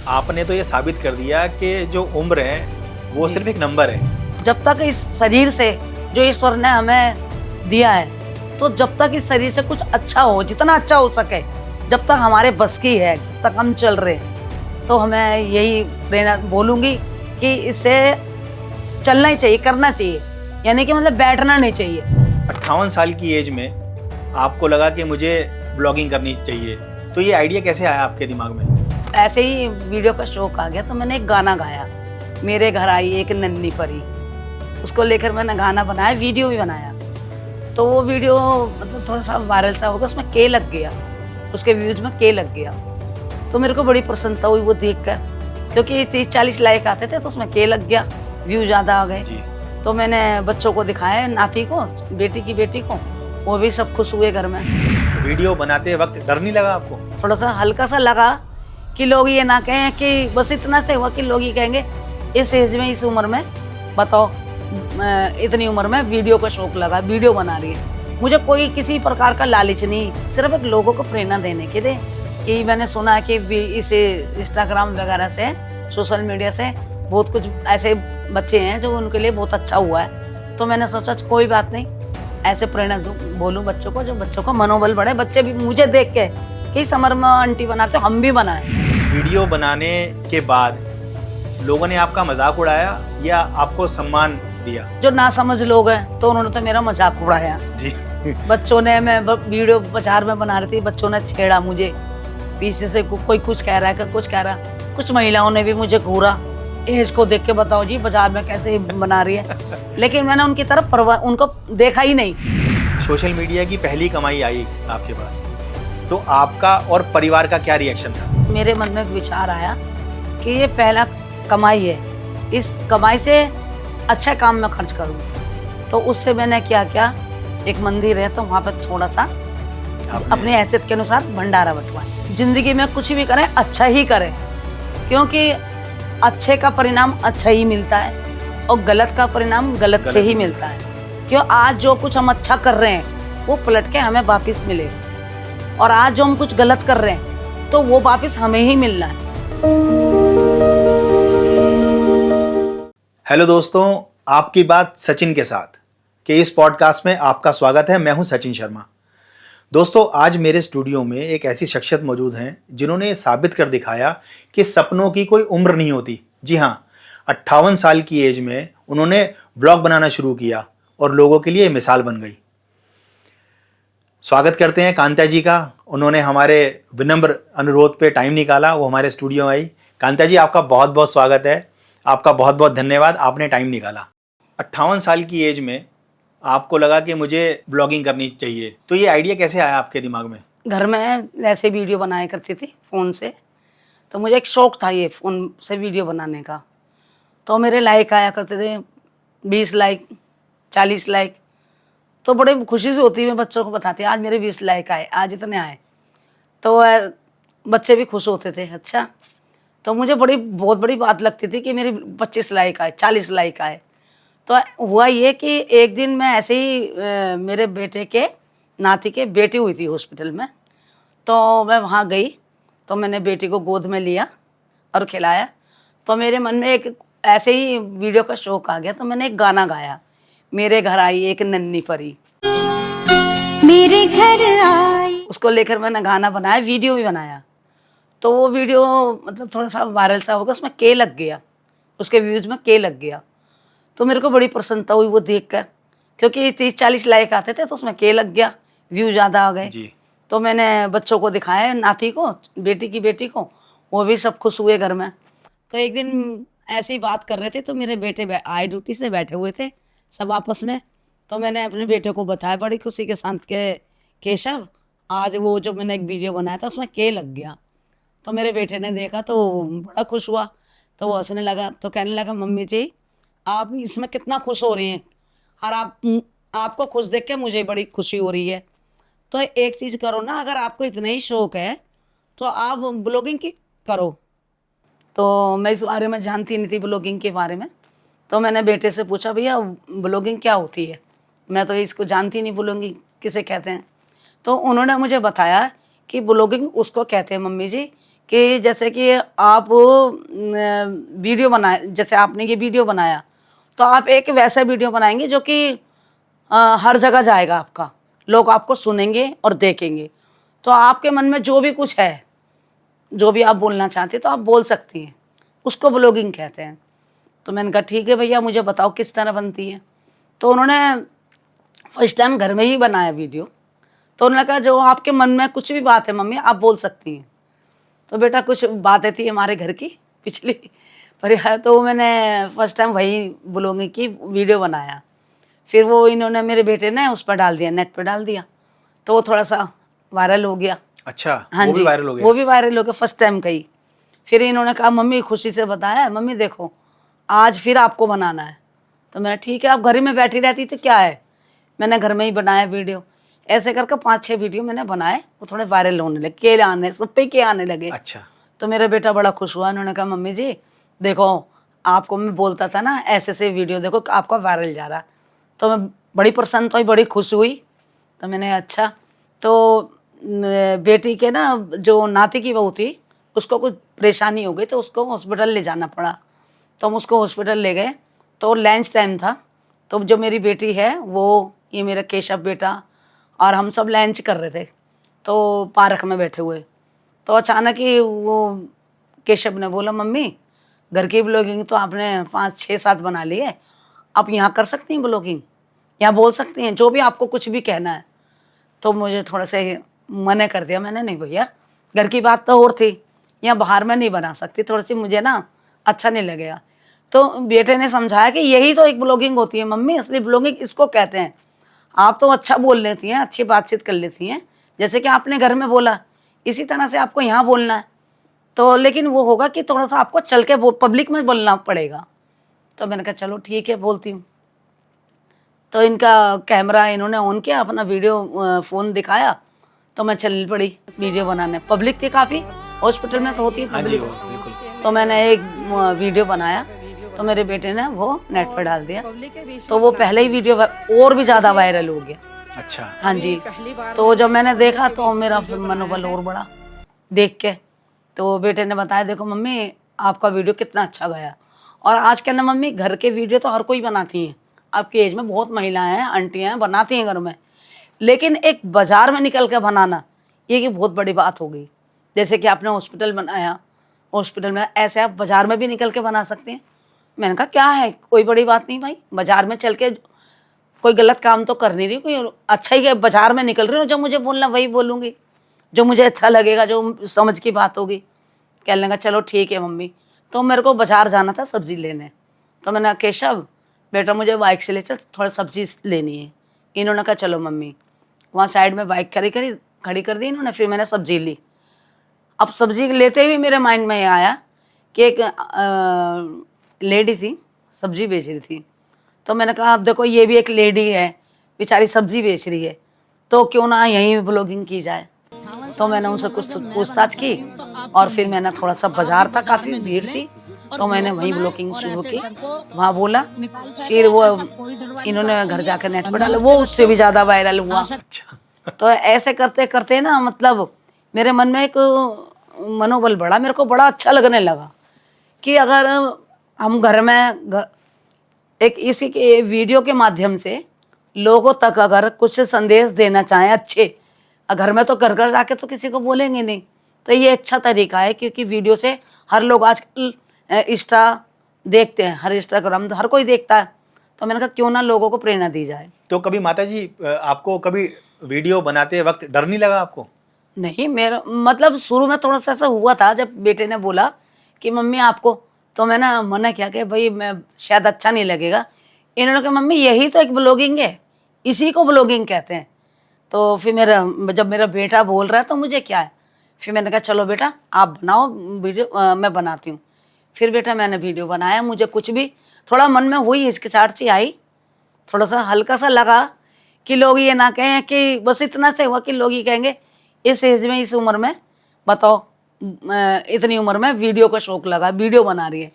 आपने तो ये साबित कर दिया कि जो उम्र है वो सिर्फ एक नंबर है। जब तक इस शरीर से जो ईश्वर ने हमें दिया है, तो जब तक इस शरीर से कुछ अच्छा हो, जितना अच्छा हो सके, जब तक हमारे बस की है, जब तक हम चल रहे हैं, तो हमें यही प्रेरणा बोलूँगी कि इससे चलना ही चाहिए, करना चाहिए, यानी कि मतलब बैठना नहीं चाहिए। 58 साल की एज में आपको लगा कि मुझे ब्लॉगिंग करनी चाहिए, तो ये आइडिया कैसे आया आपके दिमाग में? ऐसे ही वीडियो का शौक आ गया, तो मैंने एक गाना गाया, मेरे घर आई एक नन्ही परी। उसको लेकर मैंने गाना बनाया, वीडियो भी बनाया। तो वो वीडियो मतलब थोड़ा सा वायरल सा हो गया, उसमें के लग गया, उसके व्यूज में के लग गया। तो मेरे को बड़ी प्रसन्नता हुई वो देखकर, क्योंकि 30-40 लाइक आते थे, तो उसमें के लग गया, व्यू ज़्यादा आ गए। तो मैंने बच्चों को दिखाया, नाती को, बेटी को, वो भी सब खुश हुए घर में। वीडियो बनाते वक्त डर नहीं लगा आपको? थोड़ा सा हल्का सा लगा कि लोग ये ना कहें कि बस इतना से हुआ कि लोग ये कहेंगे इस एज में, इस उम्र में, बताओ इतनी उम्र में वीडियो का शौक लगा, वीडियो बना रही है। मुझे कोई किसी प्रकार का लालच नहीं, सिर्फ एक लोगों को प्रेरणा देने के लिए कि मैंने सुना है कि इसे इंस्टाग्राम वगैरह से, सोशल मीडिया से बहुत कुछ ऐसे बच्चे हैं जो उनके लिए बहुत अच्छा हुआ है। तो मैंने सोचा कोई बात नहीं, ऐसे प्रेरणा बोलूँ बच्चों को, जो बच्चों का मनोबल बढ़े। बच्चे भी मुझे देख के कि समर में आंटी बनाते हो, हम भी बनाए। वीडियो बनाने के बाद लोगों ने आपका मजाक उड़ाया या आपको सम्मान दिया? जो ना समझ लोग हैं तो उन्होंने तो मेरा मजाक उड़ाया जी। बच्चों ने, मैं वीडियो बाजार में बना रही थी, बच्चों ने छेड़ा मुझे पीछे से, कोई कुछ कह रहा है, कोई कुछ कह रहा। कुछ महिलाओं ने भी मुझे घूरा, एज को देख के बताओ जी बाजार में कैसे बना रही है। लेकिन मैंने उनकी तरफ उनको देखा ही नहीं। सोशल मीडिया की पहली कमाई आई आपके पास, तो आपका और परिवार का क्या रिएक्शन था? मेरे मन में एक विचार आया कि ये पहला कमाई है, इस कमाई से अच्छा काम में खर्च करूँ। तो उससे मैंने क्या किया, एक मंदिर है तो वहाँ पर थोड़ा सा अपनी हैसियत के अनुसार भंडारा बंटवाएं। जिंदगी में कुछ भी करें अच्छा ही करें, क्योंकि अच्छे का परिणाम अच्छा ही मिलता है और गलत का परिणाम गलत से ही मिलता है। क्यों आज जो कुछ हम अच्छा कर रहे हैं वो पलट के हमें वापस मिलेगा, और आज जो हम कुछ गलत कर रहे हैं तो वो वापस हमें ही मिलना है। हेलो दोस्तों, आपकी बात सचिन के साथ कि इस पॉडकास्ट में आपका स्वागत है। मैं हूं सचिन शर्मा। दोस्तों, आज मेरे स्टूडियो में एक ऐसी शख्सियत मौजूद हैं जिन्होंने साबित कर दिखाया कि सपनों की कोई उम्र नहीं होती। जी हाँ, 58 साल की एज में उन्होंने ब्लॉग बनाना शुरू किया और लोगों के लिए मिसाल बन गई। स्वागत करते हैं कांता जी का। उन्होंने हमारे विनम्र अनुरोध पे टाइम निकाला, वो हमारे स्टूडियो में आई। कांता जी, आपका बहुत बहुत स्वागत है, आपका बहुत बहुत धन्यवाद, आपने टाइम निकाला। 58 साल की एज में आपको लगा कि मुझे ब्लॉगिंग करनी चाहिए, तो ये आइडिया कैसे आया आपके दिमाग में? घर में ऐसे वीडियो बनाया करती थी फ़ोन से, तो मुझे एक शौक था ये फ़ोन से वीडियो बनाने का। तो मेरे लाइक आया करते थे 20 लाइक, 40 लाइक। तो बड़े खुशी से होती है, मैं बच्चों को बताती आज मेरे 20 लाइक आए, आज इतने आए। तो बच्चे भी खुश होते थे। अच्छा, तो मुझे बहुत बड़ी बात लगती थी कि मेरे 25 लाइक आए, 40 लाइक आए। तो हुआ ये कि एक दिन मैं ऐसे ही मेरे बेटे के नाती के बेटी हुई थी हॉस्पिटल में, तो मैं वहाँ गई, तो मैंने बेटी को गोद में लिया और खिलाया। तो मेरे मन में एक ऐसे ही वीडियो का शौक आ गया, तो मैंने एक गाना गाया, मेरे घर आई एक नन्ही परी। मेरे घर आई। उसको लेकर मैंने गाना बनाया, वीडियो भी बनाया। तो वो वीडियो मतलब थोड़ा सा वायरल सा हो गया, उसमें के लग गया, उसके व्यूज में के लग गया। तो मेरे को बड़ी प्रसन्नता हुई वो देखकर, क्योंकि 30-40 लाइक आते थे, तो उसमें के लग गया, व्यू ज़्यादा आ गए। तो मैंने बच्चों को दिखाया, नाती को, बेटी को, वो भी सब खुश हुए घर में। तो एक दिन ऐसे ही बात कर रहे थे, तो मेरे बेटे आए ड्यूटी से, बैठे हुए थे सब आपस में। तो मैंने अपने बेटे को बताया बड़ी खुशी के साथ के केशव, आज वो जो मैंने एक वीडियो बनाया था उसमें के लग गया। तो मेरे बेटे ने देखा तो बड़ा खुश हुआ, तो वो हंसने लगा। तो कहने लगा, मम्मी जी आप इसमें कितना खुश हो रही हैं, और आपको खुश देख के मुझे बड़ी खुशी हो रही है। तो एक चीज़ करो ना, अगर आपको इतना ही शौक है तो आप ब्लॉगिंग की करो। तो मैं इस बारे में जानती नहीं थी, ब्लॉगिंग के बारे में। तो मैंने बेटे से पूछा, भैया ब्लॉगिंग क्या होती है, मैं तो इसको जानती नहीं, ब्लॉगिंग किसे कहते हैं। तो उन्होंने मुझे बताया कि ब्लॉगिंग उसको कहते हैं मम्मी जी कि जैसे कि आप वीडियो बनाए, जैसे आपने ये वीडियो बनाया तो आप एक वैसा वीडियो बनाएंगे जो कि हर जगह जाएगा, आपका लोग आपको सुनेंगे और देखेंगे। तो आपके मन में जो भी कुछ है, जो भी आप बोलना चाहते हैं तो आप बोल सकती हैं, उसको ब्लॉगिंग कहते हैं। तो मैंने कहा ठीक है भैया, मुझे बताओ किस तरह बनती है। तो उन्होंने फर्स्ट टाइम घर में ही बनाया वीडियो। तो उन्होंने कहा जो आपके मन में कुछ भी बात है मम्मी आप बोल सकती हैं। तो बेटा कुछ बातें थी हमारे घर की पिछली पर, तो मैंने फर्स्ट टाइम वही ब्लॉगिंग की वीडियो बनाया। फिर वो इन्होंने, मेरे बेटे ने उस पर डाल दिया, नेट पर डाल दिया, तो वो थोड़ा सा वायरल हो गया। अच्छा, हाँ वो जी, भी वायरल हो गया। वो भी वायरल हो गया फर्स्ट टाइम का ही। फिर इन्होंने कहा मम्मी खुशी से बताया, मम्मी देखो आज फिर आपको बनाना है। तो मैं ठीक है, आप घर में बैठी रहती तो क्या है, मैंने घर में ही बनाया वीडियो। ऐसे करके 5-6 वीडियो मैंने बनाए, वो थोड़े वायरल होने लगे, के आने सब पे के आने लगे। अच्छा, तो मेरा बेटा बड़ा खुश हुआ, उन्होंने कहा मम्मी जी देखो आपको मैं बोलता था ना ऐसे ऐसे वीडियो देखो आपका वायरल जा रहा। तो मैं बड़ी प्रसन्न हुई, बड़ी खुश हुई। तो मैंने अच्छा, तो बेटी के ना जो नाती की बहू थी उसको कुछ परेशानी हो गई तो उसको हॉस्पिटल ले जाना पड़ा। तो हम उसको हॉस्पिटल ले गए। तो लंच टाइम था, तो जो मेरी बेटी है वो, ये मेरा केशव बेटा और हम सब लंच कर रहे थे तो पार्क में बैठे हुए। तो अचानक ही वो केशव ने बोला मम्मी घर की ब्लॉगिंग तो आपने 5-6-7 बना ली है, आप यहाँ कर सकती हैं ब्लॉगिंग, यहाँ बोल सकती हैं जो भी आपको कुछ भी कहना है। तो मुझे थोड़ा सा मना कर दिया मैंने, नहीं भैया घर की बात तो और थी, यहाँ बाहर में नहीं बना सकती, थोड़ी सी मुझे ना अच्छा नहीं लगेगा। तो बेटे ने समझाया कि यही तो एक ब्लॉगिंग होती है मम्मी, असली ब्लॉगिंग इसको कहते हैं। आप तो अच्छा बोल लेती हैं, अच्छी बातचीत कर लेती हैं, जैसे कि आपने घर में बोला इसी तरह से आपको यहाँ बोलना है। तो लेकिन वो होगा कि थोड़ा सा आपको चल के पब्लिक में बोलना पड़ेगा। तो मैंने कहा चलो ठीक है बोलती हूँ। तो इनका कैमरा इन्होंने ऑन किया, अपना वीडियो फ़ोन दिखाया, तो मैं चल पड़ी वीडियो बनाने। पब्लिक थी काफ़ी, हॉस्पिटल में तो होती है हाँ जी, पब्लिक। बिल्कुल। तो मैंने एक वीडियो बनाया, तो मेरे बेटे ने वो नेट पर डाल दिया। तो वो पहले ही वीडियो और भी ज़्यादा वायरल हो गया। अच्छा, हाँ जी। तो जब मैंने देखा तो मेरा फिर मनोबल और बढ़ा देख के। तो बेटे ने बताया देखो मम्मी आपका वीडियो कितना अच्छा गया। और आजकल ना मम्मी घर के वीडियो तो हर कोई बनाती हैं, आपकी एज में बहुत महिलाएं हैं, आंटियां हैं, बनाती हैं घर में। लेकिन एक बाजार में निकल के बनाना ये की बहुत बड़ी बात हो गई। जैसे कि आपने हॉस्पिटल बनाया, हॉस्पिटल में ऐसे आप बाजार में भी निकल के बना सकते हैं। मैंने कहा क्या है, कोई बड़ी बात नहीं भाई, बाजार में चल के कोई गलत काम तो कर नहीं रही, कोई अच्छा ही है, बाजार में निकल रही हूँ, जो मुझे बोलना वही बोलूँगी, जो मुझे अच्छा लगेगा, जो समझ की बात होगी। कहने लगा चलो ठीक है मम्मी। तो मेरे को बाजार जाना था सब्जी लेने। तो मैंने कहा केशव बेटा मुझे बाइक से ले चल, थोड़ा सब्जी लेनी है। इन्होंने कहा चलो मम्मी। वहाँ साइड में बाइक खड़ी कर दी इन्होंने। फिर मैंने सब्जी ली। अब सब्जी लेते हुए मेरे माइंड में ये आया कि एक लेडी थी सब्जी बेच रही थी। तो मैंने कहा अब देखो ये भी एक लेडी है, बेचारी सब्जी बेच रही है, तो क्यों ना यहीं ब्लॉगिंग की जाए। तो मैंने उनसे कुछ पूछताछ की और फिर मैंने थोड़ा सा बाजार था, काफ़ी भीड़ थी, तो मैंने वहीं ब्लॉगिंग शुरू की, वहाँ बोला। फिर वो इन्होंने घर जाकर नेट पर डाला, वो उससे भी ज़्यादा वायरल हुआ। तो ऐसे करते करते ना मतलब मेरे मन में एक मनोबल बढ़ा, मेरे को बड़ा अच्छा लगने लगा कि अगर हम घर में एक इसी के वीडियो के माध्यम से लोगों तक अगर कुछ संदेश देना चाहें अच्छे, घर में तो घर घर जाके तो किसी को बोलेंगे नहीं, तो ये अच्छा तरीका है। क्योंकि वीडियो से हर लोग आजकल इंस्टा देखते हैं, हर इंस्टाग्राम हर कोई देखता है। तो मैंने कहा क्यों ना लोगों को प्रेरणा दी जाए। तो कभी माता जी आपको कभी वीडियो बनाते वक्त डर नहीं लगा आपको? नहीं, मेरा मतलब शुरू में थोड़ा सा ऐसा हुआ था, जब बेटे ने बोला कि मम्मी आपको, तो मैंने मना किया कि भाई मैं शायद अच्छा नहीं लगेगा। इन्होंने कहा मम्मी यही तो एक ब्लॉगिंग है, इसी को ब्लॉगिंग कहते हैं। तो फिर जब मेरा बेटा बोल रहा है तो मुझे क्या है, फिर मैंने कहा चलो बेटा आप बनाओ वीडियो, मैं बनाती हूँ। फिर बेटा मैंने वीडियो बनाया। मुझे कुछ भी थोड़ा मन में हुई हिचकिचाहट सी आई, थोड़ा सा हल्का सा लगा कि लोग ये ना कहें कि बस इतना से हुआ कि लोग ये कहेंगे इस एज में, इस उम्र में, बताओ इतनी उम्र में वीडियो का शौक लगा, वीडियो बना रही है।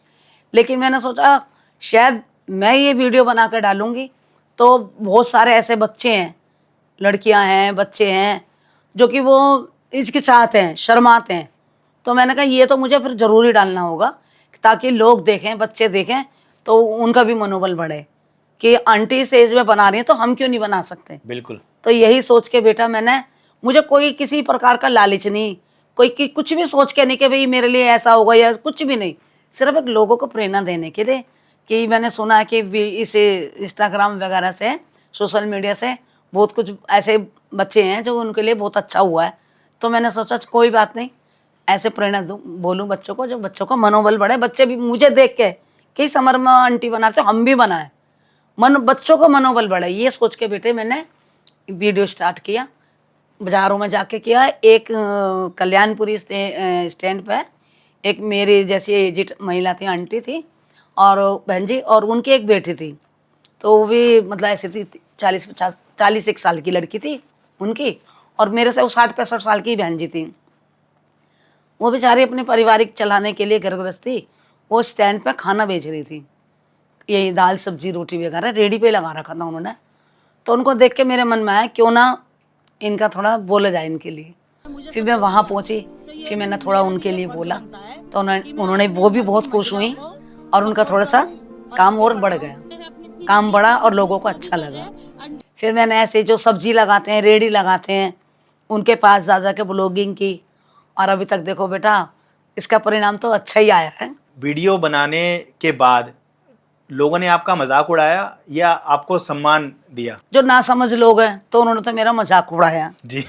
लेकिन मैंने सोचा शायद मैं ये वीडियो बना कर डालूँगी तो बहुत सारे ऐसे बच्चे हैं, लड़कियां हैं, बच्चे हैं, जो कि वो हिचकिचाते हैं, शर्माते हैं, तो मैंने कहा ये तो मुझे फिर जरूरी डालना होगा ताकि लोग देखें, बच्चे देखें, तो उनका भी मनोबल बढ़े कि आंटी इस एज में बना रही है तो हम क्यों नहीं बना सकते। बिल्कुल। तो यही सोच के बेटा मैंने, मुझे कोई किसी प्रकार का लालच नहीं, कोई कुछ भी सोच के नहीं कि भाई मेरे लिए ऐसा होगा या कुछ भी नहीं, सिर्फ एक लोगों को प्रेरणा देने के लिए कि मैंने सुना है कि इस इंस्टाग्राम वगैरह से, सोशल मीडिया से बहुत कुछ ऐसे बच्चे हैं जो उनके लिए बहुत अच्छा हुआ है। तो मैंने सोचा कोई बात नहीं, ऐसे प्रेरणा दूँ, बोलूँ बच्चों को, जो बच्चों का मनोबल बढ़े, बच्चे भी मुझे देख के कि समर में आंटी बनाते हम भी बनाए, बच्चों का मनोबल बढ़े, ये सोच के बेटे मैंने वीडियो स्टार्ट किया। बाजारों में जाके किया। एक कल्याणपुरी स्टैंड पे एक मेरी जैसी एजिड महिला थी, आंटी थी और बहन जी, और उनकी एक बेटी थी, तो वो भी मतलब ऐसी थी 40-50 साल की लड़की थी उनकी, और मेरे से वो 60-65 साल की बहन जी थी। वो बेचारी अपने पारिवारिक चलाने के लिए घर गृहस्थी वो स्टैंड पे खाना बेच रही थी, यही दाल सब्जी रोटी वगैरह रेडी पे लगा रखा था उन्होंने। तो उनको देख के मेरे मन में आया क्यों ना इनका थोड़ा बोला जाए इनके लिए। फिर मैं वहाँ पहुँची, फिर मैंने थोड़ा उनके लिए बोला, तो उन्होंने वो भी बहुत खुश हुई और उनका थोड़ा सा काम और बढ़ गया, काम बढ़ा और लोगों को अच्छा लगा। फिर मैंने ऐसे जो सब्जी लगाते हैं, रेडी लगाते हैं, उनके पास जा के ब्लॉगिंग की, और अभी तक देखो बेटा इसका परिणाम तो अच्छा ही आया है। वीडियो बनाने के बाद लोगों ने आपका मजाक उड़ाया या आपको सम्मान दिया? जो नासमझ लोग हैं तो उन्होंने तो मेरा मजाक उड़ाया जी।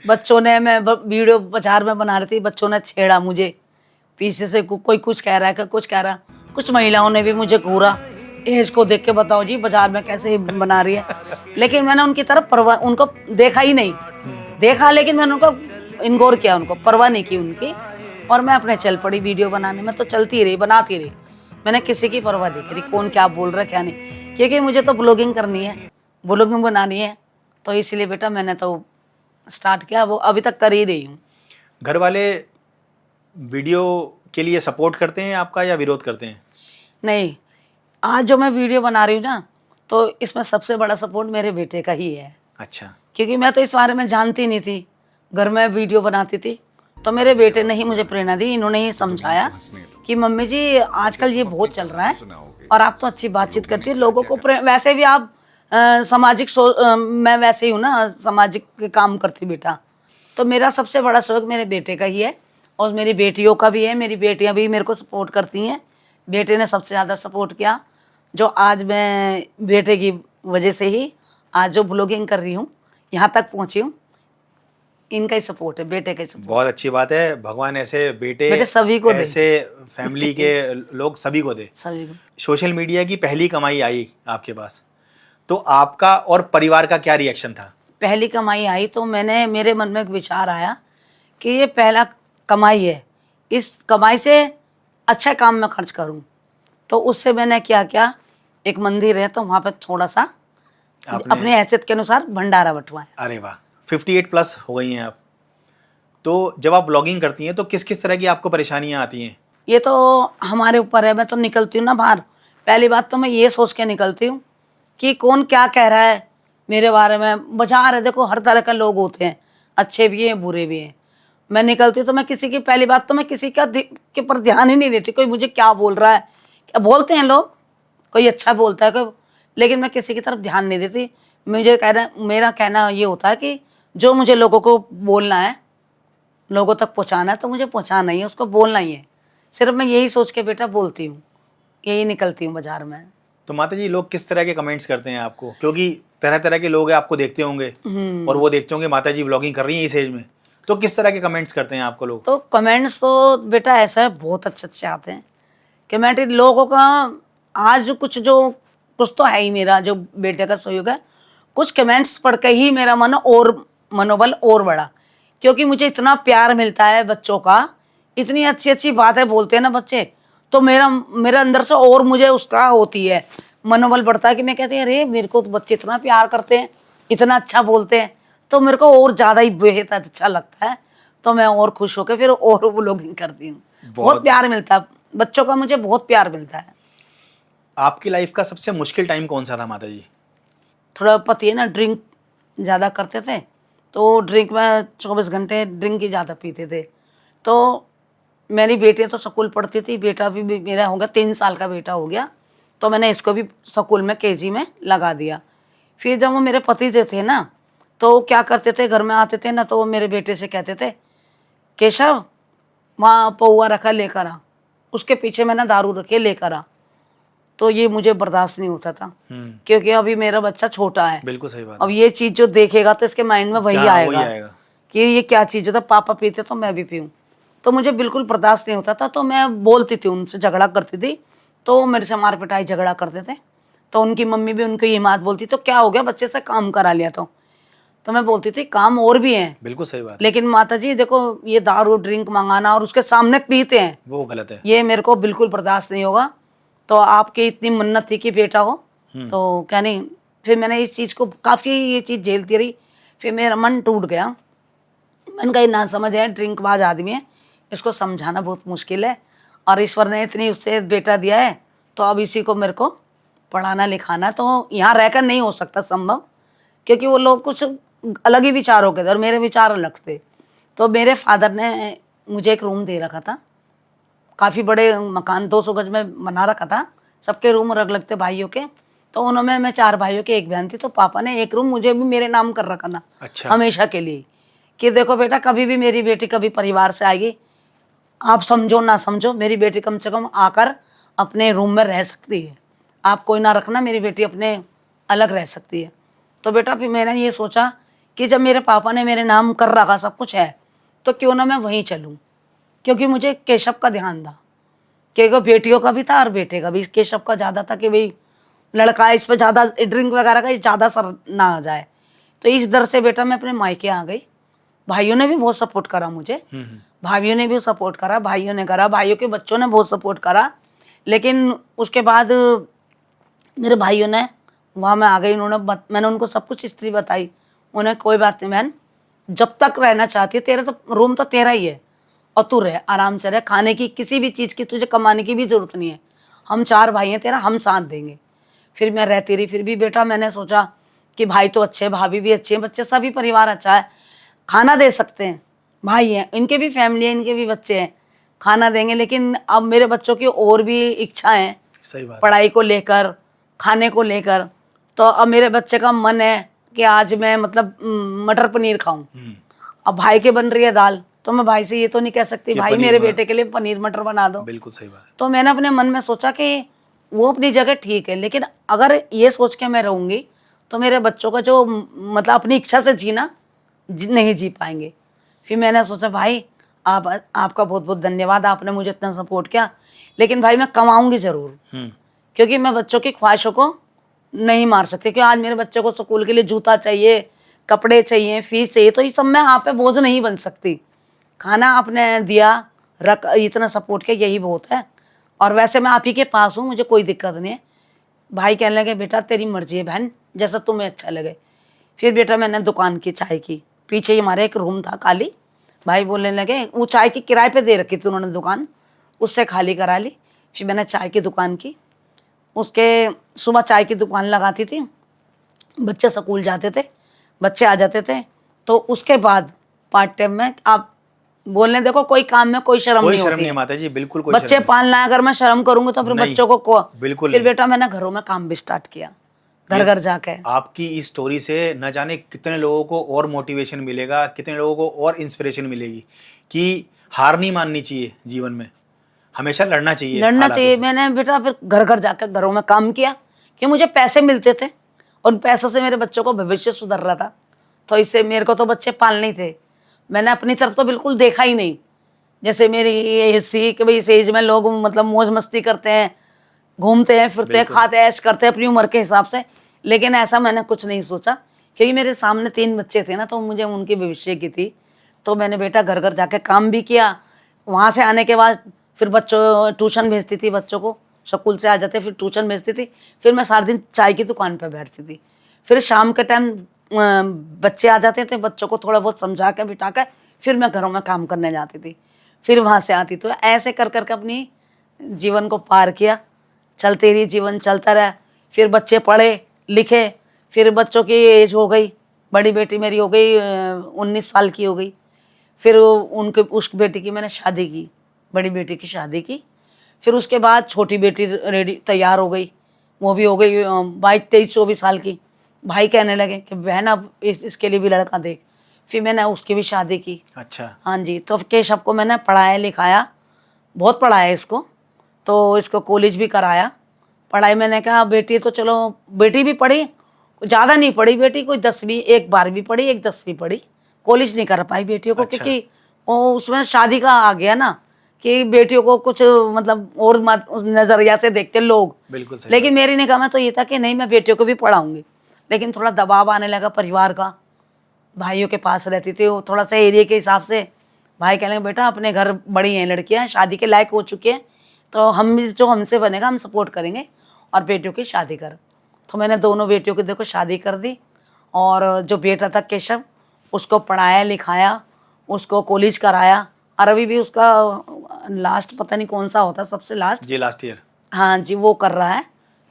बच्चों ने, मैं वीडियो बाजार में बना रही थी, बच्चों ने छेड़ा मुझे पीछे से, कोई कुछ कह रहा है, कुछ कह रहा, कुछ महिलाओं ने भी मुझे घूरा, एज को देख के बताओ जी बाजार में कैसे बना रही है। लेकिन मैंने उनकी तरफ परवाह, उनको देखा ही नहीं, देखा लेकिन मैंने उनको इग्नोर किया, उनको परवाह नहीं की उनकी, और मैं अपने चल पड़ी वीडियो बनाने में। तो चलती रही, बनाती रही, मैंने किसी की परवाह नहीं करी कौन क्या बोल रहा है क्या नहीं, क्योंकि मुझे तो ब्लॉगिंग करनी है, ब्लॉगिंग बनानी है, तो इसलिए बेटा मैंने तो स्टार्ट किया, वो अभी तक कर ही रही हूँ। घर वाले वीडियो के लिए सपोर्ट करते हैं आपका या विरोध करते हैं? नहीं, आज जो मैं वीडियो बना रही हूँ ना, तो इसमें सबसे बड़ा सपोर्ट मेरे बेटे का ही है। अच्छा। क्योंकि मैं तो इस बारे में जानती नहीं थी, घर में वीडियो बनाती थी, तो मेरे बेटे ने ही मुझे प्रेरणा दी, इन्होंने ही समझाया कि मम्मी जी आजकल ये बहुत चल रहा है और आप तो अच्छी बातचीत करती है, लोगों को वैसे भी आप सामाजिक मैं वैसे ही हूँ ना, सामाजिक काम करती बेटा। तो मेरा सबसे बड़ा शौक मेरे बेटे का ही है और मेरी बेटियों का भी है, मेरी बेटियाँ भी मेरे को सपोर्ट करती हैं। बेटे ने सबसे ज़्यादा सपोर्ट किया, जो आज मैं बेटे की वजह से ही आज जो ब्लॉगिंग कर रही हूँ, यहाँ तक पहुँची हूँ, इनका ही सपोर्ट है, बेटे का ही सपोर्ट। बहुत अच्छी बात है, भगवान ऐसे बेटे सभी को दे, ऐसे फैमिली के लोग सभी को दे। सभी को। सोशल मीडिया की पहली कमाई आई आपके पास, तो आपका और परिवार का क्या रिएक्शन था? पहली कमाई आई तो मेरे मन में एक विचार आया कि ये पहला कमाई है, इस कमाई से अच्छा काम में खर्च करूं। तो उससे मैंने क्या किया, एक मंदिर है तो वहाँ पे थोड़ा सा अपनी हैसियत के अनुसार भंडारा बंटवाया। अरे वाह, 58 प्लस हो गई हैं आप। तो जब आप व्लॉगिंग करती हैं तो किस किस तरह की आपको परेशानियां आती हैं? ये तो हमारे ऊपर है, मैं तो निकलती हूँ ना बाहर, पहली बात तो मैं ये सोच के निकलती हूँ कि कौन क्या कह रहा है मेरे बारे में। बाजार है, देखो हर तरह के लोग होते हैं, अच्छे भी हैं बुरे भी हैं। मैं निकलती तो मैं किसी की, पहली बात तो मैं किसी का के पर ध्यान ही नहीं देती, कोई मुझे क्या बोल रहा है, क्या बोलते हैं लोग, कोई अच्छा बोलता है कोई, लेकिन मैं किसी की तरफ ध्यान नहीं देती। मेरा कहना ये होता है कि जो मुझे लोगों को बोलना है, लोगों तक पहुँचाना है, तो मुझे पहुँचाना ही है, उसको बोलना ही है। सिर्फ मैं यही सोच के बेटा बोलती हूँ, यही निकलती हूँ बाजार में। तो माता जी लोग किस तरह के कमेंट्स करते हैं आपको? क्योंकि तरह तरह के लोग आपको देखते होंगे और वो देखते होंगे माता जी व्लॉगिंग कर रही हैं इस एज में, तो किस तरह के कमेंट्स करते हैं आपको लोग? तो कमेंट्स तो बेटा ऐसा है, बहुत अच्छे अच्छे आते हैं कमेंट लोगों का। आज कुछ तो है ही, मेरा जो बेटे का सहयोग है, कुछ कमेंट्स पढ़ के ही मेरा मनोबल और बढ़ा, क्योंकि मुझे इतना प्यार मिलता है बच्चों का, इतनी अच्छी अच्छी बातें बोलते हैं ना बच्चे, तो मेरा अंदर से और मुझे उसका होती है, मनोबल बढ़ता है कि मैं कहती हूँ अरे मेरे को तो बच्चे इतना प्यार करते हैं, इतना अच्छा बोलते हैं, तो मेरे को और ज़्यादा ही बेहद अच्छा लगता है। तो मैं और खुश होकर फिर और व्लॉगिंग करती हूँ। बहुत प्यार मिलता है बच्चों का, मुझे बहुत प्यार मिलता है। आपकी लाइफ का सबसे मुश्किल टाइम कौन सा था माता जी? थोड़ा पति है ना, ड्रिंक ज़्यादा करते थे, तो ड्रिंक में 24 घंटे ड्रिंक ही ज़्यादा पीते थे, तो मेरी बेटी तो स्कूल पढ़ती थी, बेटा भी मेरा हो गया 3 साल का बेटा हो गया, तो मैंने इसको भी स्कूल में केजी में लगा दिया। फिर जब वो मेरे पति जो थे ना, तो क्या करते थे, घर में आते थे ना, तो वो मेरे बेटे से कहते थे, केशव वहाँ पौआ रखा लेकर आ, उसके पीछे मैंने दारू रखे लेकर आ। तो ये मुझे बर्दाश्त नहीं होता था, क्योंकि अभी मेरा बच्चा छोटा है। बिल्कुल सही बात अब ये चीज जो देखेगा तो इसके माइंड में वही आएगा कि ये क्या चीज होता, पापा पीते तो मैं भी पीऊं। तो मुझे बिल्कुल बर्दाश्त नहीं होता था, तो मैं बोलती थी उनसे, झगड़ा करती थी, तो मेरे से मार पिटाई झगड़ा करते थे। तो उनकी मम्मी भी उनको ये बात बोलती, तो क्या हो गया, बच्चे से काम करा लिया। तो मैं बोलती थी काम और भी है। बिल्कुल सही बात, लेकिन माता जी देखो, ये दारू ड्रिंक मंगाना और उसके सामने पीते हैं, वो गलत है, ये मेरे को बिल्कुल बर्दाश्त नहीं होगा। तो आपकी इतनी मन्नत थी कि बेटा हो, तो क्या नहीं। फिर मैंने इस चीज को काफी ये चीज झेलती रही, फिर मेरा मन टूट गया। मैंने कहा ना समझ है, ड्रिंकबाज आदमी है, इसको समझाना बहुत मुश्किल है, और ईश्वर ने इतनी उससे बेटा दिया है, तो अब इसी को मेरे को पढ़ाना लिखाना, तो यहाँ रहकर नहीं हो सकता संभव, क्योंकि वो लोग कुछ अलग ही विचारों के थे और मेरे विचार अलग थे। तो मेरे फादर ने मुझे एक रूम दे रखा था, काफ़ी बड़े मकान 200 गज में बना रखा था, सबके रूम अलग अलग थे भाइयों के। तो उन्होंने, मैं 4 भाइयों की एक बहन थी, तो पापा ने एक रूम मुझे भी मेरे नाम कर रखा था। अच्छा। हमेशा के लिए, कि देखो बेटा, कभी भी मेरी बेटी कभी परिवार से आएगी, आप समझो ना समझो, मेरी बेटी कम से कम आकर अपने रूम में रह सकती है, आप कोई ना रखना, मेरी बेटी अपने अलग रह सकती है। तो बेटा फिर मैंने ये सोचा कि जब मेरे पापा ने मेरे नाम कर रखा, सब कुछ है, तो क्यों ना मैं वहीं चलूँ, क्योंकि मुझे केशव का ध्यान था, क्योंकि बेटियों का भी था और बेटे का भी, केशव का ज़्यादा था कि भाई लड़का है, इस पर ज़्यादा ड्रिंक वगैरह का ज़्यादा असर ना आ जाए। तो इस डर से बेटा मैं अपने मायके आ गई। भाइयों ने भी बहुत सपोर्ट करा मुझे, भाइयों ने भी सपोर्ट करा, भाइयों ने करा, भाइयों के बच्चों ने बहुत सपोर्ट करा। लेकिन उसके बाद मेरे भाइयों ने, वहाँ मैं आ गई, मैंने उनको सब कुछ हिस्ट्री बताई। उन्हें कोई बात नहीं बहन, जब तक रहना चाहती है, तेरे तो रूम तो तेरा ही है, और तू रह, आराम से रह, खाने की किसी भी चीज़ की तुझे कमाने की भी जरूरत नहीं है, हम 4 भाई हैं तेरा, हम साथ देंगे। फिर मैं रहती रही। फिर भी बेटा मैंने सोचा कि भाई तो अच्छे, भाभी भी अच्छी है, बच्चे सभी परिवार अच्छा है, खाना दे सकते हैं, भाई हैं, इनके भी फैमिली है, इनके भी बच्चे हैं, खाना देंगे। लेकिन अब मेरे बच्चों की और भी इच्छा है, सही बात, पढ़ाई को लेकर, खाने को लेकर। तो अब मेरे बच्चे का मन है कि आज मैं मतलब मटर पनीर खाऊं। अब भाई के बन रही है दाल, तो मैं भाई से ये तो नहीं कह सकती भाई मेरे बेटे के लिए पनीर मटर बना दो। बिल्कुल सही बात। तो मैंने अपने मन में सोचा कि वो अपनी जगह ठीक है, लेकिन अगर ये सोच के मैं रहूंगी तो मेरे बच्चों का जो मतलब अपनी इच्छा से जीना नहीं जी पाएंगे। फिर मैंने सोचा भाई आपका बहुत बहुत धन्यवाद, आपने मुझे इतना सपोर्ट किया, लेकिन भाई मैं कमाऊंगी जरूर, क्योंकि मैं बच्चों की ख्वाहिशों को नहीं मार सकती। क्योंकि आज मेरे बच्चे को स्कूल के लिए जूता चाहिए, कपड़े चाहिए, फीस चाहिए, तो ये सब मैं आप पे बोझ नहीं बन सकती। खाना आपने दिया, रख, इतना सपोर्ट किया, यही बहुत है। और वैसे मैं आप ही के पास हूँ, मुझे कोई दिक्कत नहीं है। भाई कहने लगे बेटा तेरी मर्जी है बहन, जैसा तुम्हें अच्छा लगे। फिर बेटा मैंने दुकान की, चाय की, पीछे ही हमारे एक रूम था खाली। भाई बोलने लगे, वो चाय की किराए पे दे रखी थी उन्होंने दुकान, उससे खाली करा ली। फिर मैंने चाय की दुकान की, उसके सुबह चाय की दुकान लगाती थी, बच्चे स्कूल जाते थे, बच्चे आ जाते थे। तो उसके बाद पार्ट टाइम में, आप बोलने देखो, कोई काम में कोई शर्म नहीं होती है माता जी, बिल्कुल कोई बच्चे पालना है, अगर मैं शर्म करूंगी तो फिर बच्चों को बिल्कुल। फिर बेटा मैंने घरों में काम भी स्टार्ट किया, घर घर जाके। आपकी इस स्टोरी से न जाने कितने लोगों को और मोटिवेशन मिलेगा, कितने लोगों को और इंस्पिरेशन मिलेगी कि हार नहीं माननी चाहिए जीवन में, हमेशा लड़ना चाहिए। मैंने बेटा फिर घर घर जाकर घरों में काम किया, कि मुझे पैसे मिलते थे, उन पैसों से मेरे बच्चों को भविष्य सुधर रहा था। तो इससे मेरे को तो बच्चे पालने ही थे, मैंने अपनी तरफ तो बिल्कुल देखा ही नहीं। जैसे मेरी ये हिस्सी कि भाई इस एज में लोग मतलब मौज मस्ती करते हैं, घूमते हैं, फिरते हैं, खाते ऐश करते हैं अपनी उम्र के हिसाब से, लेकिन ऐसा मैंने कुछ नहीं सोचा, क्योंकि मेरे सामने 3 बच्चे थे ना, तो मुझे उनके भविष्य की थी। तो मैंने बेटा घर घर जाके काम भी किया। वहाँ से आने के बाद फिर बच्चों ट्यूशन भेजती थी, बच्चों को स्कूल से आ जाते फिर ट्यूशन भेजती थी। फिर मैं सारा दिन चाय की दुकान पर बैठती थी। फिर शाम के टाइम बच्चे आ जाते थे, बच्चों को थोड़ा बहुत समझा के बिठा कर फिर मैं घरों में काम करने जाती थी, फिर वहाँ से आती। तो ऐसे कर करके अपनी जीवन को पार किया, चलते रही, जीवन चलता रहा। फिर बच्चे पढ़े लिखे, फिर बच्चों की एज हो गई, बड़ी बेटी मेरी हो गई 19 साल की हो गई। फिर उनके उस बेटी की मैंने शादी की, बड़ी बेटी की शादी की। फिर उसके बाद छोटी बेटी रेडी तैयार हो गई, वो भी हो गई 22-23-24 साल की। भाई कहने लगे कि बहन अब इसके लिए भी लड़का देख। फिर मैंने उसकी भी शादी की। अच्छा। हाँ जी, तो केशव को मैंने पढ़ाया लिखाया, बहुत पढ़ाया इसको, तो इसको कॉलेज भी कराया। पढ़ाई मैंने कहा बेटी तो चलो, बेटी भी पढ़ी, ज़्यादा नहीं पढ़ी बेटी, कोई 10वीं, एक 12वीं पढ़ी, एक 10वीं पढ़ी, कॉलेज नहीं कर पाई बेटियों को। अच्छा। क्योंकि वो उसमें शादी का आ गया ना कि बेटियों को कुछ मतलब और उस नज़रिया से देखते लोग। बिल्कुल सही। लेकिन मेरी निगाह में तो ये था कि नहीं, मैं बेटियों को भी पढ़ाऊंगी। लेकिन थोड़ा दबाव आने लगा परिवार का, भाइयों के पास रहती थी, वो थोड़ा सा एरिया के हिसाब से भाई कहने लगे बेटा अपने घर बड़ी हैं लड़कियां, शादी के लायक हो चुकी हैं, तो हम भी जो हमसे बनेगा हम सपोर्ट करेंगे और बेटियों की शादी कर। तो मैंने दोनों बेटियों की देखो शादी कर दी। और जो बेटा था केशव, उसको पढ़ाया लिखाया, उसको कॉलेज कराया, और अभी भी उसका लास्ट पता नहीं कौन सा होता सबसे लास्ट, जी लास्ट ईयर। हाँ जी, वो कर रहा है।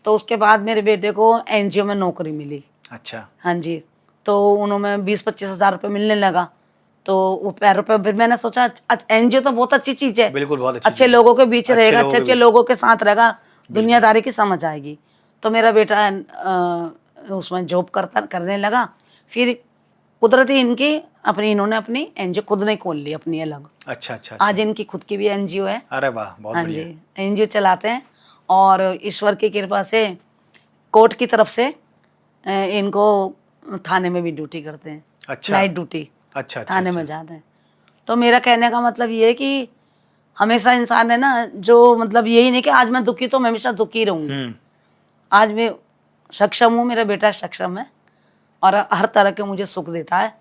तो उसके बाद मेरे बेटे को एनजीओ में नौकरी मिली। अच्छा। हाँ जी, तो उन्होंने 20-25 हज़ार रुपये मिलने लगा। तो वो पैर पे फिर मैंने सोचा एनजीओ तो बहुत अच्छी चीज़ है, बिल्कुल बहुत अच्छी अच्छे लोगों के बीच रहेगा, अच्छे अच्छे बीच। लोगों के साथ रहेगा, दुनियादारी की समझ आएगी। तो मेरा बेटा उसमें जॉब करने लगा। फिर कुदरती इन्होंने अपनी एनजीओ खुद ने खोल ली अपनी अलग। अच्छा अच्छा। आज इनकी खुद की भी एनजीओ है। अरे वाह, बहुत हाँ बढ़िया। जी, एनजीओ चलाते हैं। और ईश्वर की कृपा से कोर्ट की तरफ से इनको थाने में भी ड्यूटी करते हैं। अच्छा। नाइट ड्यूटी अच्छा। थाने में जाते हैं। तो मेरा कहने का मतलब ये है कि हमेशा इंसान है ना, जो मतलब यही नहीं कि आज मैं दुखी तो मैं हमेशा दुखी रहूंगी। आज मैं सक्षम हूँ, मेरा बेटा सक्षम है और हर तरह के मुझे सुख देता है,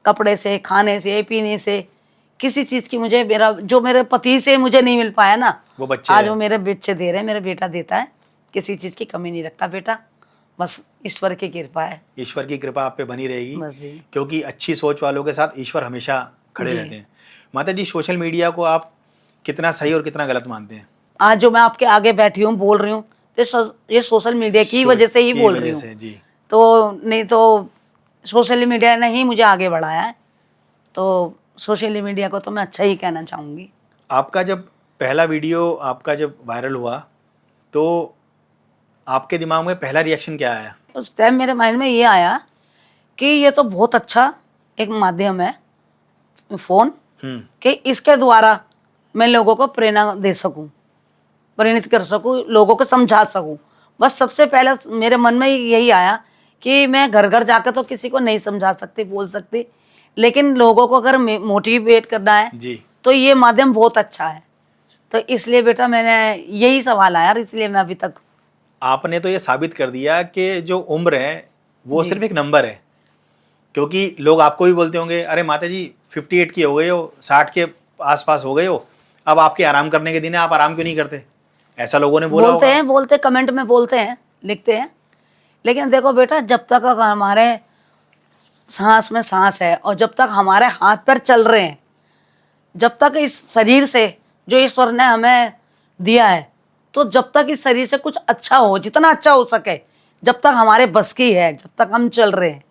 कपड़े से, खाने से, पीने से, किसी चीज़ की मुझे जो मेरे पति से मुझे नहीं मिल पाया ना, वो बच्चे आज वो मेरे बच्चे दे रहे हैं, मेरा बेटा देता है। किसी चीज़ की कमी नहीं रखता बेटा, बस ईश्वर की कृपा है। ईश्वर की कृपा आप पे बनी रहेगी, बस जी। क्योंकि अच्छी सोच वालों के साथ ईश्वर हमेशा खड़े जी। रहते हैं। माता जी, सोशल मीडिया को आप कितना सही और कितना गलत मानते हैं? आज जो मैं आपके आगे बैठी हूँ बोल रही हूँ, ये सोशल मीडिया की वजह से ही की बोल वजह रही हूँ। से, जी। तो नहीं तो सोशल मीडिया ने ही मुझे आगे बढ़ाया है, तो सोशल मीडिया को तो मैं अच्छा ही कहना चाहूँगी। आपका जब पहला वीडियो आपका जब वायरल हुआ तो आपके दिमाग में पहला रिएक्शन क्या आया? उस टाइम मेरे माइंड में ये आया कि ये तो बहुत अच्छा एक माध्यम है फ़ोन, कि इसके द्वारा मैं लोगों को प्रेरणा दे सकूं, प्रेरित कर सकूं, लोगों को समझा सकूं। बस सबसे पहले मेरे मन में यही आया कि मैं घर घर जाकर तो किसी को नहीं समझा सकती, बोल सकती, लेकिन लोगों को अगर मोटिवेट करना है जी। तो ये माध्यम बहुत अच्छा है। तो इसलिए बेटा मैंने यही सवाल आया और इसलिए मैं अभी तक। आपने तो ये साबित कर दिया कि जो उम्र है वो सिर्फ एक नंबर है, क्योंकि लोग आपको भी बोलते होंगे अरे माता जी 58 की हो गए हो, 60 के आसपास हो गए हो, अब आपके आराम करने के दिन है, आप आराम क्यों नहीं करते? ऐसा लोगों ने बोला होगा। बोलते कमेंट में बोलते हैं, लिखते हैं। लेकिन देखो बेटा, जब तक हमारे सांस में सांस है और जब तक हमारे हाथ पैर चल रहे हैं, जब तक इस शरीर से जो ईश्वर ने हमें दिया है, तो जब तक इस शरीर से कुछ अच्छा हो, जितना अच्छा हो सके, जब तक हमारे बस की है, जब तक हम चल रहे हैं,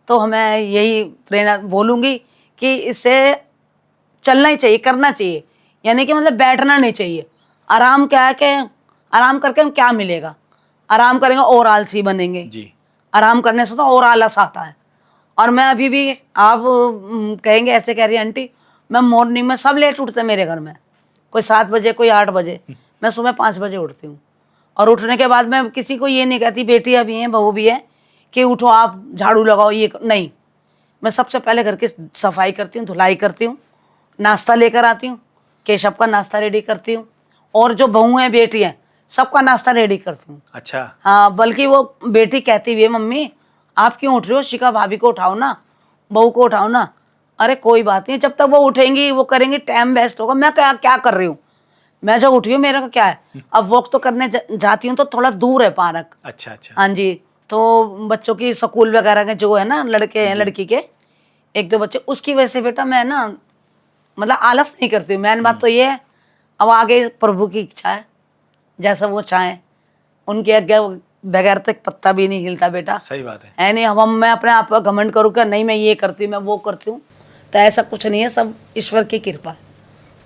तो हमें यही प्रेरणा बोलूँगी कि इससे चलना ही चाहिए, करना चाहिए। यानी कि मतलब बैठना नहीं चाहिए। आराम क्या है कि आराम करके हम क्या मिलेगा? आराम करेंगे और आलसी बनेंगे जी। आराम करने से तो और आलस आता है। और मैं अभी भी, आप कहेंगे ऐसे कह रही है आंटी, मैं मॉर्निंग में सब लेट उठते हैं मेरे घर में, कोई 7 बजे, कोई 8 बजे, मैं सुबह 5 बजे उठती हूँ। और उठने के बाद मैं किसी को ये नहीं कहती, बेटियाँ भी हैं, बहू भी है, कि उठो आप झाड़ू लगाओ, ये नहीं। मैं सबसे पहले घर की सफाई करती हूँ, धुलाई करती हूँ, नाश्ता लेकर आती हूँ, केशव का नाश्ता रेडी करती हूँ, और जो बहू हैं, बेटी हैं, सबका नाश्ता रेडी करती हूँ। अच्छा। हाँ, बल्कि वो बेटी कहती हुई है, मम्मी आप क्यों उठ रही हो, शिखा भाभी को उठाओ ना, बहू को उठाओ ना। अरे कोई बात नहीं, जब तक वो उठेंगी, वो करेंगी, टाइम वेस्ट होगा। मैं क्या क्या कर रही हूँ? मैं जब उठी हूँ, मेरा को क्या है, अब वॉक तो करने जाती हूँ तो थोड़ा दूर है पार्क। अच्छा अच्छा। हाँ जी, तो बच्चों की स्कूल वगैरह के जो है ना, लड़के हैं, लड़की के 1-2 बच्चे, उसकी वजह से बेटा मैं ना मतलब आलस नहीं करती हूँ। मेन बात तो ये है, अब आगे प्रभु की इच्छा है, जैसा वो चाहें, उनके आगे बगैर तो एक पत्ता भी नहीं हिलता बेटा। सही बात है। है नहीं, अब मैं अपने आप पर घमंड करूँ क्या, नहीं मैं ये करती हूँ, मैं वो करती हूँ, तो ऐसा कुछ नहीं है, सब ईश्वर की कृपा है।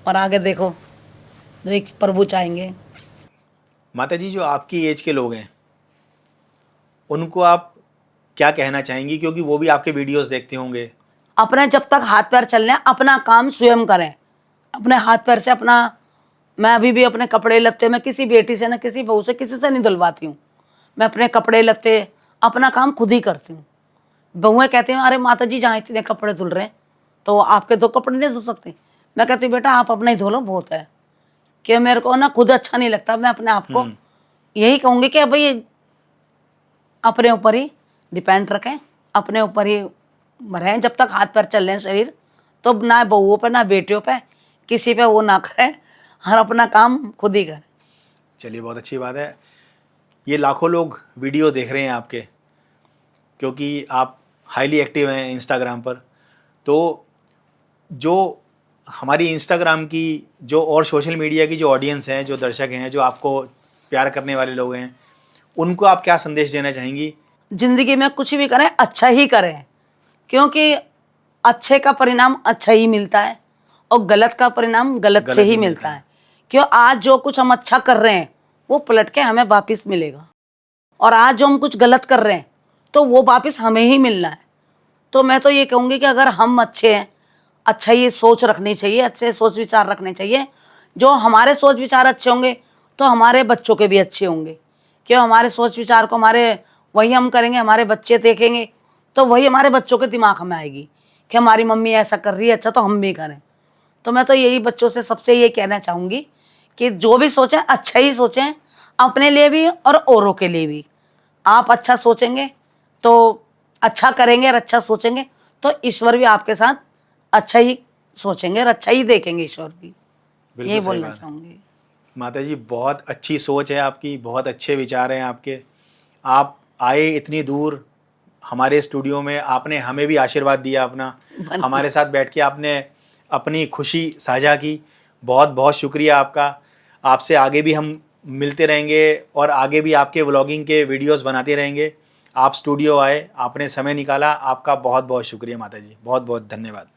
और आगे देखो जो एक प्रभु चाहेंगे। माता जी, जो आपकी एज के लोग हैं उनको आप क्या कहना चाहेंगी, क्योंकि वो भी आपके वीडियोस देखते होंगे? अपने जब तक हाथ पैर चलने हैं, अपना काम स्वयं करें, अपने हाथ पैर से अपना। मैं अभी भी अपने कपड़े लत्ते मैं किसी बेटी से ना किसी बहू से किसी से नहीं धुलवाती हूँ। मैं अपने कपड़े लत्ते अपना काम खुद ही करती हूँ। बहुएं कहते हैं अरे माता जी जहाँ इतने कपड़े धुल रहे हैं तो आपके दो कपड़े नहीं धो सकते। मैं कहती हूँ बेटा आप अपना ही धो लो, बहुत है। कि मेरे को ना खुद अच्छा नहीं लगता। मैं अपने आप को यही कहूँगी कि भाई अपने ऊपर ही डिपेंड रखें, अपने ऊपर ही रहें। जब तक हाथ पैर चल रहे हैं शरीर, तो ना बहुओं पे ना बेटियों पे किसी पे वो ना करें, हर अपना काम खुद ही करें। चलिए, बहुत अच्छी बात है। ये लाखों लोग वीडियो देख रहे हैं आपके, क्योंकि आप हाईली एक्टिव हैं इंस्टाग्राम पर। तो जो हमारी इंस्टाग्राम की जो और सोशल मीडिया की जो ऑडियंस हैं, जो दर्शक हैं, जो आपको प्यार करने वाले लोग हैं, उनको आप क्या संदेश देना चाहेंगी? जिंदगी में कुछ भी करें अच्छा ही करें, क्योंकि अच्छे का परिणाम अच्छा ही मिलता है और गलत का परिणाम गलत से ही मिलता है। क्यों आज जो कुछ हम अच्छा कर रहे हैं वो पलट के हमें वापस मिलेगा, और आज जो हम कुछ गलत कर रहे हैं तो वो वापस हमें ही मिलना है। तो मैं तो ये कहूँगी कि अगर हम अच्छे हैं, अच्छा ही सोच रखनी चाहिए, अच्छे सोच विचार रखने चाहिए। जो हमारे सोच विचार अच्छे होंगे तो हमारे बच्चों के भी अच्छे होंगे। क्यों हमारे सोच विचार को वही हम करेंगे, हमारे बच्चे देखेंगे तो वही हमारे बच्चों के दिमाग में आएगी कि हमारी मम्मी ऐसा कर रही है, अच्छा तो हम भी करें। तो मैं तो यही बच्चों से सबसे ये कहना चाहूँगी कि जो भी सोचें अच्छा ही सोचें, अपने लिए भी और औरों के लिए भी। आप अच्छा सोचेंगे तो अच्छा करेंगे, और अच्छा सोचेंगे तो ईश्वर भी आपके साथ अच्छा ही सोचेंगे और अच्छा ही देखेंगे ईश्वर भी। यही सही बोलना बात। चाहूँगी। माता जी, बहुत अच्छी सोच है आपकी, बहुत अच्छे विचार हैं आपके। आप आए इतनी दूर हमारे स्टूडियो में, आपने हमें भी आशीर्वाद दिया अपना, हमारे साथ बैठ के आपने अपनी खुशी साझा की। बहुत बहुत शुक्रिया आपका। आपसे आगे भी हम मिलते रहेंगे और आगे भी आपके व्लॉगिंग के वीडियोस बनाते रहेंगे। आप स्टूडियो आए, आपने समय निकाला, आपका बहुत बहुत शुक्रिया माता जी, बहुत बहुत धन्यवाद।